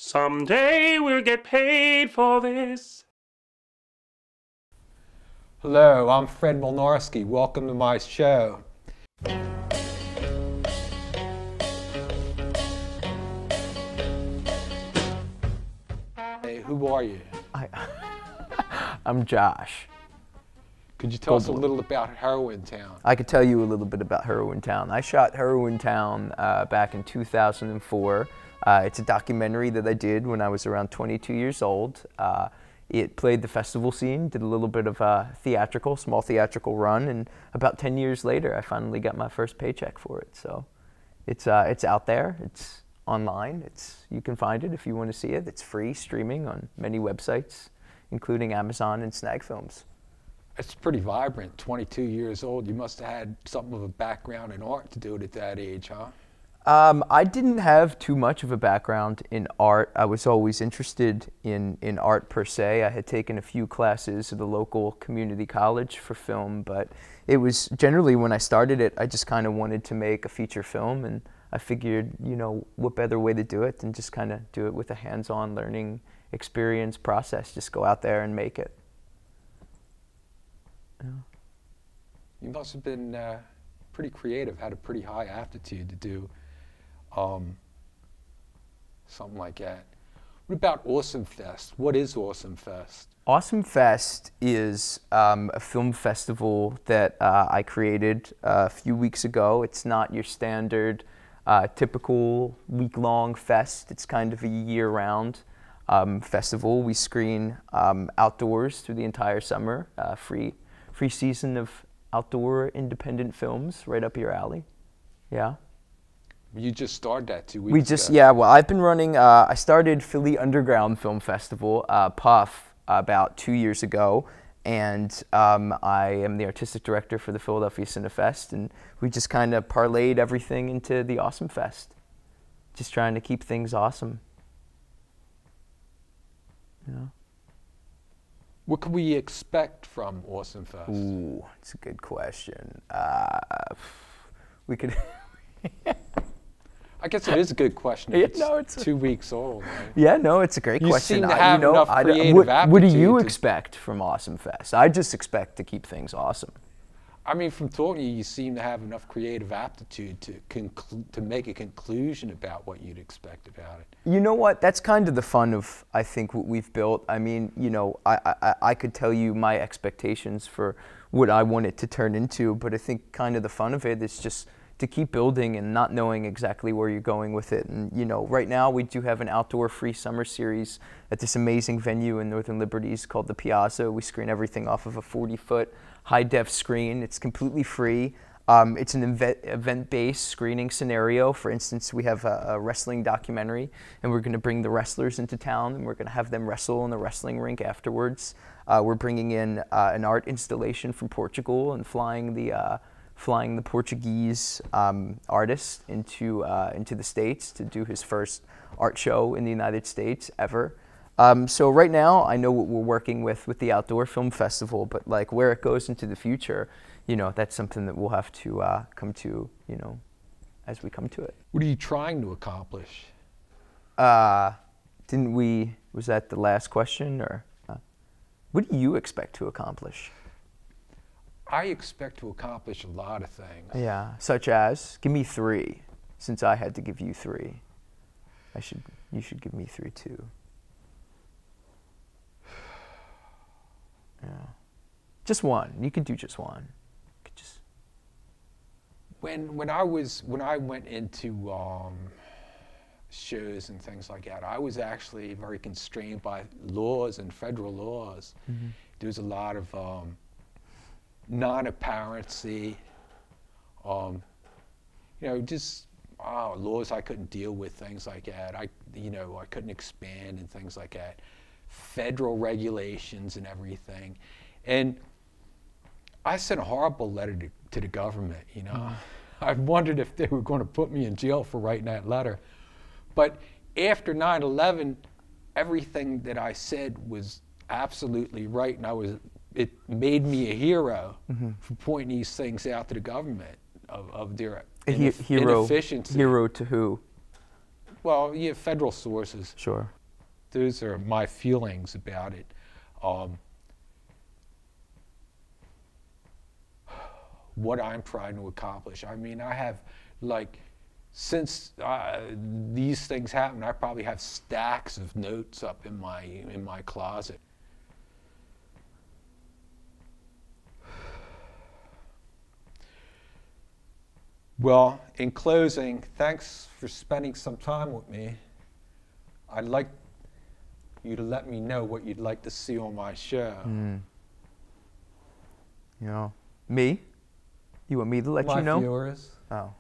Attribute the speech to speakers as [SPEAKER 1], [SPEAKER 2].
[SPEAKER 1] Someday we'll get paid for this.
[SPEAKER 2] Hello, I'm Fred Mlynarski. Welcome to my show. Hey, who are you?
[SPEAKER 3] I'm Josh.
[SPEAKER 2] Could you tell us a
[SPEAKER 3] Goldbloom.
[SPEAKER 2] little about Heroin Town?
[SPEAKER 3] I could tell you a little bit about Heroin Town. I shot Heroin Town back in 2004. It's a documentary that I did when I was around 22 years old. It played the festival scene, did a little bit of a small theatrical run, and about 10 years later, I finally got my first paycheck for it. So it's out there, it's online, you can find it if you want to see it. It's free streaming on many websites, including Amazon and Snag Films.
[SPEAKER 2] It's pretty vibrant, 22 years old. You must have had something of a background in art to do it at that age, huh?
[SPEAKER 3] I didn't have too much of a background in art. I was always interested in art per se. I had taken a few classes at the local community college for film, but it was generally when I started it, I just kind of wanted to make a feature film, and I figured, you know, what better way to do it than just kind of do it with a hands-on learning experience process. Just go out there and make it. Yeah.
[SPEAKER 2] You must have been pretty creative, had a pretty high aptitude to do something like that. What about Awesome Fest? What is Awesome Fest?
[SPEAKER 3] Awesome Fest is a film festival that I created a few weeks ago. It's not your standard typical week-long fest. It's kind of a year-round festival. We screen outdoors through the entire summer, free season of outdoor independent films right up your alley. Yeah.
[SPEAKER 2] You just started that 2 weeks ago.
[SPEAKER 3] Yeah, well, I've been running, I started Philly Underground Film Festival, Puff, about 2 years ago, and I am the artistic director for the Philadelphia Cinefest, and we just kind of parlayed everything into the Awesome Fest. Just trying to keep things awesome. Yeah.
[SPEAKER 2] What can we expect from Awesome Fest?
[SPEAKER 3] Ooh, it's a good question. We could...
[SPEAKER 2] I guess it is a good question.
[SPEAKER 3] Yeah,
[SPEAKER 2] It's
[SPEAKER 3] no, it's
[SPEAKER 2] 2 weeks old. Right?
[SPEAKER 3] Yeah, no, it's a great question.
[SPEAKER 2] You seem to have enough creative
[SPEAKER 3] what do
[SPEAKER 2] aptitude
[SPEAKER 3] you
[SPEAKER 2] to-
[SPEAKER 3] expect from Awesome Fest? I just expect to keep things awesome.
[SPEAKER 2] I mean, from talking to you, you seem to have enough creative aptitude to make a conclusion about what you'd expect about it.
[SPEAKER 3] You know what? That's kind of the fun of, I think, what we've built. I mean, you know, I could tell you my expectations for what I want it to turn into, but I think kind of the fun of it is just to keep building and not knowing exactly where you're going with it. And, you know, right now we do have an outdoor free summer series at this amazing venue in Northern Liberties called the Piazza. We screen everything off of a 40-foot high-def screen. It's completely free. It's an event-based screening scenario. For instance, we have a wrestling documentary, and we're going to bring the wrestlers into town, and we're going to have them wrestle in the wrestling rink afterwards. We're bringing in an art installation from Portugal and flying the Portuguese artist into the States to do his first art show in the United States ever. So right now, I know what we're working with the Outdoor Film Festival, but like where it goes into the future, you know, that's something that we'll have to come to, you know, as we come to it.
[SPEAKER 2] What are you trying to accomplish?
[SPEAKER 3] Was that the last question, or what do you expect to accomplish?
[SPEAKER 2] I expect to accomplish a lot of things.
[SPEAKER 3] Yeah, such as? Give me three, since I had to give you three. You should give me three too. Yeah. Just one. You could do just one. You could just...
[SPEAKER 2] When I went into shows and things like that, I was actually very constrained by laws and federal laws. Mm-hmm. There was a lot of non-apparency, you know, just laws I couldn't deal with, things like that. I couldn't expand and things like that. Federal regulations and everything. And I sent a horrible letter to the government, you know. I wondered if they were going to put me in jail for writing that letter. But after 9/11, everything that I said was absolutely right, and it made me a hero for pointing these things out to the government of their inefficiency.
[SPEAKER 3] Hero to who?
[SPEAKER 2] well, yeah, federal sources.
[SPEAKER 3] Sure.
[SPEAKER 2] Those are my feelings about it. What I'm trying to accomplish. I mean, I have, like, since these things happened, I probably have stacks of notes up in my closet. Well, in closing, thanks for spending some time with me. I'd like you to let me know what you'd like to see on my show.
[SPEAKER 3] You know, me? You want me to let
[SPEAKER 2] My
[SPEAKER 3] you know?
[SPEAKER 2] viewers.
[SPEAKER 3] Oh.